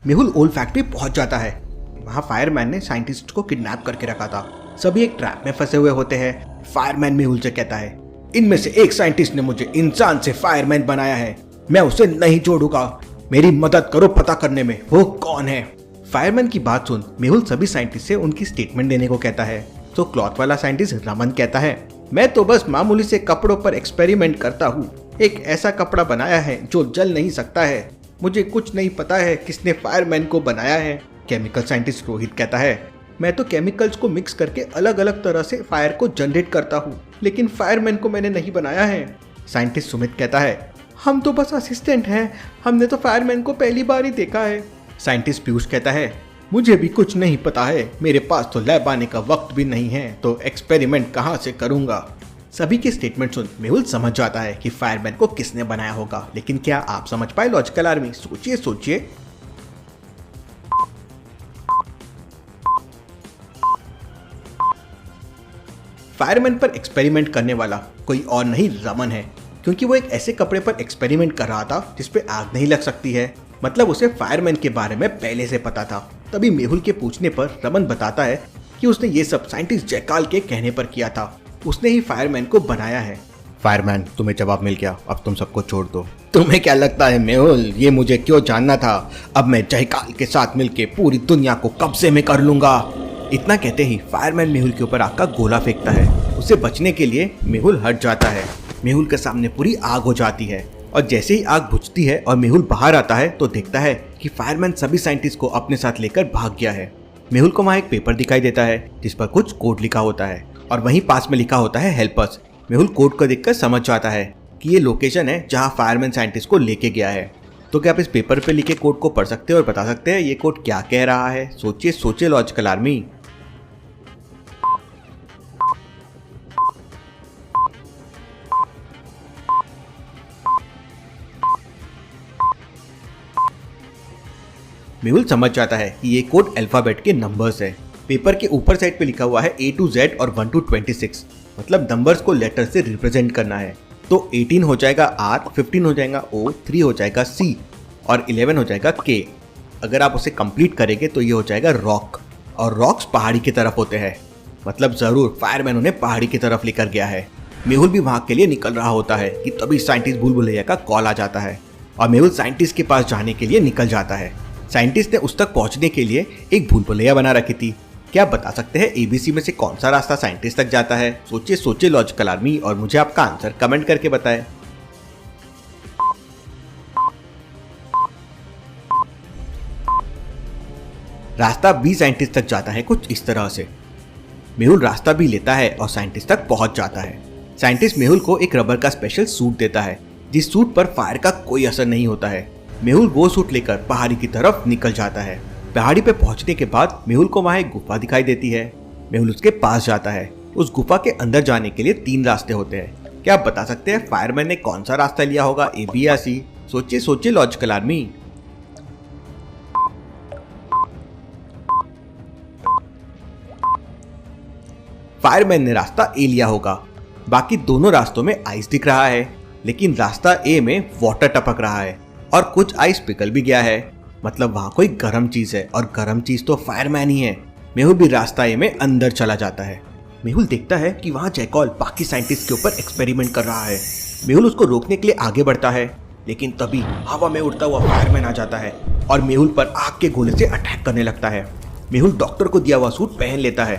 मेहुल ओल फैक्ट्री पहुंच जाता है। वहाँ फायरमैन ने साइंटिस्ट को किडनैप करके रखा था। सभी एक ट्रैप में फंसे हुए होते हैं। फायरमैन मेहुल से कहता है, इनमें से एक साइंटिस्ट ने मुझे इंसान से फायरमैन बनाया है, मैं उसे नहीं छोड़ूंगा, मेरी मदद करो पता करने में वो कौन है। फायरमैन की बात सुन मेहुल सभी साइंटिस्ट से उनकी स्टेटमेंट देने को कहता है। तो क्लॉथ वाला साइंटिस्ट रमन कहता है, मैं तो बस मामूली से कपड़ों पर एक्सपेरिमेंट करता हूँ, एक ऐसा कपड़ा बनाया है जो जल नहीं सकता है, मुझे कुछ नहीं पता है किसने फायरमैन को बनाया है। केमिकल साइंटिस्ट रोहित कहता है, मैं तो केमिकल्स को मिक्स करके अलग अलग तरह से फायर को जनरेट करता हूँ, लेकिन फायरमैन को मैंने नहीं बनाया है। साइंटिस्ट सुमित कहता है, हम तो बस असिस्टेंट हैं, हमने तो फायरमैन को पहली बार ही देखा है। साइंटिस्ट पीयूष कहता है, मुझे भी कुछ नहीं पता है, मेरे पास तो लैब आने का वक्त भी नहीं है, तो एक्सपेरिमेंट कहाँ से करूँगा। सभी की स्टेटमेंट सुन मेहुल समझ जाता है कि फायरमैन को किसने बनाया होगा, लेकिन क्या आप समझ पाए लॉजिकल आर्मी? सोचिए। फायरमैन पर एक्सपेरिमेंट करने वाला कोई और नहीं रमन है, क्योंकि वो एक ऐसे कपड़े पर एक्सपेरिमेंट कर रहा था जिसपे आग नहीं लग सकती है। मतलब उसे फायरमैन के बारे में पहले से पता था। तभी मेहुल के पूछने पर रमन बताता है कि उसने ये सब साइंटिस्ट जयकाल के कहने पर किया था, उसने ही फायरमैन को बनाया है। फायरमैन, तुम्हें जवाब मिल गया, अब तुम सबको छोड़ दो। तुम्हें क्या लगता है मेहुल, ये मुझे क्यों जानना था? अब मैं जयकाल के साथ मिलके पूरी दुनिया को कब्जे में कर लूंगा। इतना कहते ही फायरमैन मेहुल के ऊपर आग का गोला फेंकता है। उसे बचने के लिए मेहुल हट जाता है। मेहुल के सामने पूरी आग हो जाती है और जैसे ही आग बुझती है और मेहुल बाहर आता है तो देखता है कि फायरमैन सभी साइंटिस्ट को अपने साथ लेकर भाग गया है। मेहुल को वहाँ एक पेपर दिखाई देता है जिस पर कुछ कोड लिखा होता है और वहीं पास में लिखा होता है हेल्प अस। मेहुल कोड को देखकर समझ जाता है कि ये लोकेशन है जहाँ फायरमैन साइंटिस्ट को लेके गया है। तो क्या आप इस पेपर पे लिखे कोड को पढ़ सकते हैं और बता सकते हैं ये कोड क्या कह रहा है? सोचिए लॉजिकल आर्मी। मेहुल समझ जाता है कि ये कोड अल्फाबेट के नंबर्स है। पेपर के ऊपर साइड पे लिखा हुआ है A to Z और 1 to 26, मतलब नंबर्स को लेटर से रिप्रेजेंट करना है। तो 18 हो जाएगा R, 15 हो जाएगा O, 3 हो जाएगा C और 11 हो जाएगा K। अगर आप उसे कंप्लीट करेंगे तो ये हो जाएगा रॉक, और रॉक्स पहाड़ी की तरफ होते हैं, मतलब जरूर फायरमैन उन्हें पहाड़ी की तरफ लेकर गया है। मेहुल भी वहाँ के लिए निकल रहा होता है कि तभी साइंटिस्ट भूल भुलैया का कॉल आ जाता है और मेहुल साइंटिस्ट के पास जाने के लिए निकल जाता है। साइंटिस्ट ने उस तक पहुंचने के लिए एक भूल भुलैया बना रखी थी। क्या आप बता सकते हैं ABC में से कौन सा रास्ता साइंटिस्ट तक जाता है? सोचिए लॉजिकल आर्मी और मुझे आपका आंसर कमेंट करके बताएं। रास्ता B साइंटिस्ट तक जाता है कुछ इस तरह से। मेहुल रास्ता भी लेता है और साइंटिस्ट तक पहुंच जाता है। साइंटिस्ट मेहुल को एक रबर का स्पेशल सूट देता है जिस सूट पर फायर का कोई असर नहीं होता है। मेहुल वो सूट लेकर पहाड़ी की तरफ निकल जाता है। पहाड़ी पे पहुंचने के बाद मेहुल को वहाँ एक गुफा दिखाई देती है। मेहुल उसके पास जाता है। उस गुफा के अंदर जाने के लिए 3 रास्ते होते हैं। क्या आप बता सकते हैं फायरमैन ने कौन सा रास्ता लिया होगा, A, B या C? सोचिए लॉजिकल आर्मी। फायरमैन ने रास्ता A लिया होगा। बाकी दोनों रास्तों में आइस दिख रहा है, लेकिन रास्ता A में वाटर टपक रहा है और कुछ आइस पिघल भी गया है, मतलब वहाँ कोई गर्म चीज है और गर्म चीज तो फायरमैन ही है। मेहुल भी रास्ता A में अंदर चला जाता है। मेहुल देखता है कि वहाँ जयकॉल बाकी साइंटिस्ट के ऊपर एक्सपेरिमेंट कर रहा है। मेहुल उसको रोकने के लिए आगे बढ़ता है, लेकिन तभी हवा में उड़ता हुआ फायरमैन आ जाता है और मेहुल पर आग के गोले से अटैक करने लगता है। मेहुल डॉक्टर को दिया हुआ सूट पहन लेता है।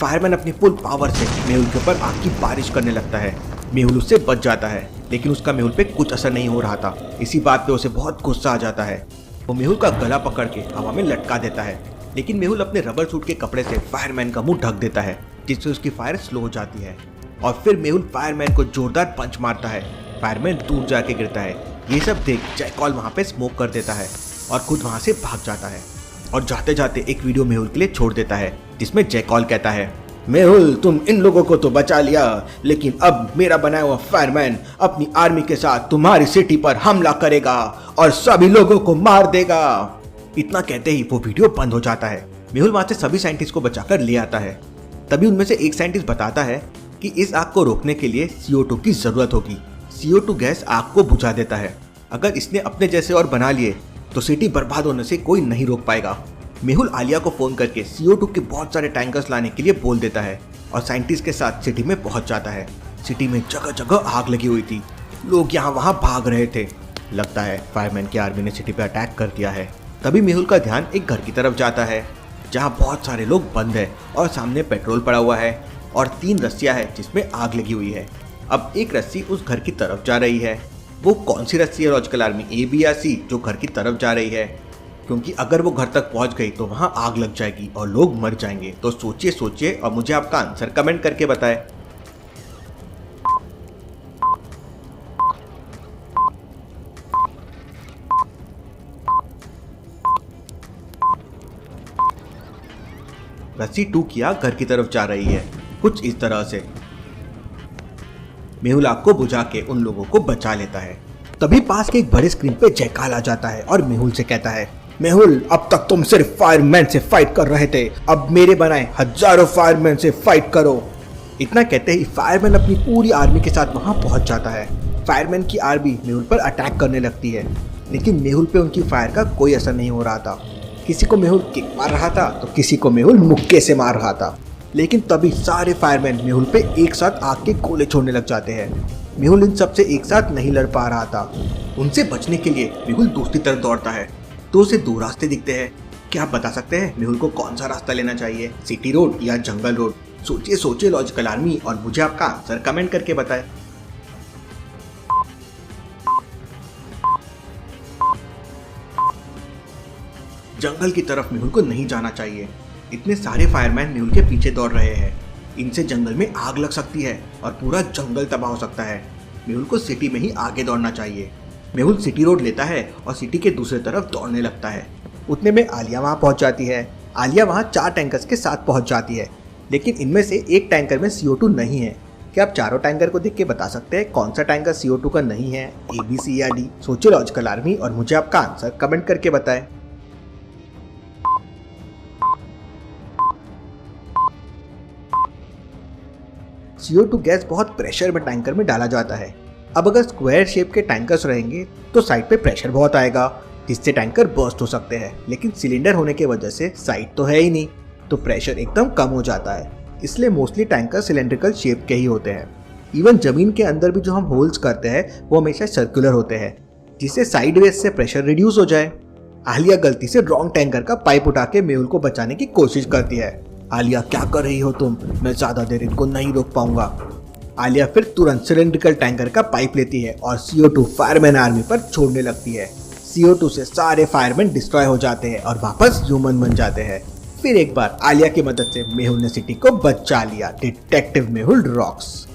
फायरमैन अपनी फुल पावर से मेहुल के ऊपर आग की बारिश करने लगता है। मेहुल उससे बच जाता है, लेकिन उसका मेहुल पे कुछ असर नहीं हो रहा था। इसी बात पे उसे बहुत गुस्सा आ जाता है। वो मेहुल का गला पकड़ के हवा में लटका देता है, लेकिन मेहुल अपने रबर सूट के कपड़े से फायरमैन का मुंह ढक देता है, जिससे उसकी फायर स्लो हो जाती है। और फिर मेहुल फायरमैन को जोरदार पंच मारता है। फायरमैन दूर जाके गिरता है। ये सब देख जयकॉल वहाँ पे स्मोक कर देता है और खुद वहाँ से भाग जाता है और जाते जाते एक वीडियो मेहुल के लिए छोड़ देता है, जिसमें जयकॉल कहता है, मेहुल तुम इन लोगों को तो बचा लिया, लेकिन अब मेरा बनाया हुआ फायरमैन अपनी आर्मी के साथ तुम्हारी सिटी पर हमला करेगा और सभी लोगों को मार देगा। इतना कहते ही वो वीडियो बंद हो जाता है। मेहुल वहां से सभी साइंटिस्ट को बचाकर ले आता है। तभी उनमें से एक साइंटिस्ट बताता है कि इस आग को रोकने के लिए CO2 की जरूरत होगी। CO2 गैस आग को बुझा देता है। अगर इसने अपने जैसे और बना लिए तो सिटी बर्बाद होने से कोई नहीं रोक पाएगा। मेहुल आलिया को फोन करके CO2 के बहुत सारे टैंकर्स लाने के लिए बोल देता है और साइंटिस्ट के साथ सिटी में पहुंच जाता है। सिटी में जगह जगह आग लगी हुई थी, लोग यहाँ वहाँ भाग रहे थे। लगता है फायरमैन की आर्मी ने सिटी पे अटैक कर दिया है। तभी मेहुल का ध्यान एक घर की तरफ जाता है जहाँ बहुत सारे लोग बंद है और सामने पेट्रोल पड़ा हुआ है और 3 रस्सियाँ है जिसमें आग लगी हुई है। अब एक रस्सी उस घर की तरफ जा रही है। वो कौन सी रस्सी है लॉजिकल आर्मी, A, B या C जो घर की तरफ जा रही है? क्योंकि अगर वो घर तक पहुंच गई तो वहां आग लग जाएगी और लोग मर जाएंगे। तो सोचिए और मुझे आपका आंसर कमेंट करके बताएं। रस्सी 2 किया घर की तरफ जा रही है, कुछ इस तरह से। मेहुल आग को बुझा के उन लोगों को बचा लेता है। तभी पास के एक बड़े स्क्रीन पे जयकाल आ जाता है और मेहुल से कहता है, मेहुल अब तक तुम सिर्फ फायरमैन से फाइट कर रहे थे, अब मेरे बनाए हजारों फायरमैन से फाइट करो। इतना कहते ही फायरमैन अपनी पूरी आर्मी के साथ वहां पहुंच जाता है। फायरमैन की आर्मी मेहुल पर अटैक करने लगती है, लेकिन मेहुल पे उनकी फायर का कोई असर नहीं हो रहा था। किसी को मेहुल किक मार रहा था तो किसी को मेहुल मुक्के से मार रहा था। लेकिन तभी सारे फायरमैन मेहुल पे एक साथ आग के गोले छोड़ने लग जाते हैं। मेहुल इन सबसे एक साथ नहीं लड़ पा रहा था। उनसे बचने के लिए मेहुल दूसरी तरफ दौड़ता है तो उसे 2 रास्ते दिखते हैं। क्या आप बता सकते हैं मेहुल को कौन सा रास्ता लेना चाहिए, सिटी रोड या जंगल रोड? सोचिए लॉजिकल आर्मी और मुझे आपका आंसर कमेंट करके बताएं। जंगल की तरफ मेहुल को नहीं जाना चाहिए। इतने सारे फायरमैन मेहुल के पीछे दौड़ रहे हैं। इनसे जंगल में आग लग सकती है और पूरा जंगल तबाह हो सकता है। मेहुल को सिटी में ही आगे दौड़ना चाहिए। मेहुल सिटी रोड लेता है और सिटी के दूसरी तरफ दौड़ने लगता है। उतने में आलिया वहां पहुंच जाती है। आलिया वहां 4 टैंकर्स के साथ पहुंच जाती है, लेकिन इनमें से एक टैंकर में CO2 नहीं है। क्या आप चारों टैंकर को देख के बता सकते हैं कौन सा टैंकर CO2 का नहीं है, A, B, C या D? सोचिए लॉजिकल आर्मी और मुझे आपका आंसर कमेंट करके बताएं। CO2 गैस बहुत प्रेशर में टैंकर में डाला जाता है। अब अगर स्क्वायर शेप के टैंकर्स रहेंगे तो साइड पे प्रेशर बहुत आएगा जिससे टैंकर बर्स्ट हो सकते हैं, लेकिन सिलेंडर होने की वजह से साइड तो है ही नहीं, तो प्रेशर एकदम कम हो जाता है। इसलिए मोस्टली टैंकर सिलेंड्रिकल शेप के ही होते हैं। इवन जमीन के अंदर भी जो हम होल्स करते हैं वो हमेशा सर्कुलर होते हैं, जिससे साइडवेज से प्रेशर रिड्यूस हो जाए। आलिया गलती से रॉन्ग टैंकर का पाइप उठा के मेहुल को बचाने की कोशिश करती है। आलिया क्या कर रही हो तुम, मैं ज्यादा देर इनको नहीं रोक पाऊंगा। आलिया फिर तुरंत सिलेंड्रिकल टैंकर का पाइप लेती है और CO2 फायरमैन आर्मी पर छोड़ने लगती है। CO2 से सारे फायरमैन डिस्ट्रॉय हो जाते हैं और वापस ह्यूमन बन जाते हैं। फिर एक बार आलिया की मदद से मेहुल ने सिटी को बचा लिया। Detective Mehul rocks.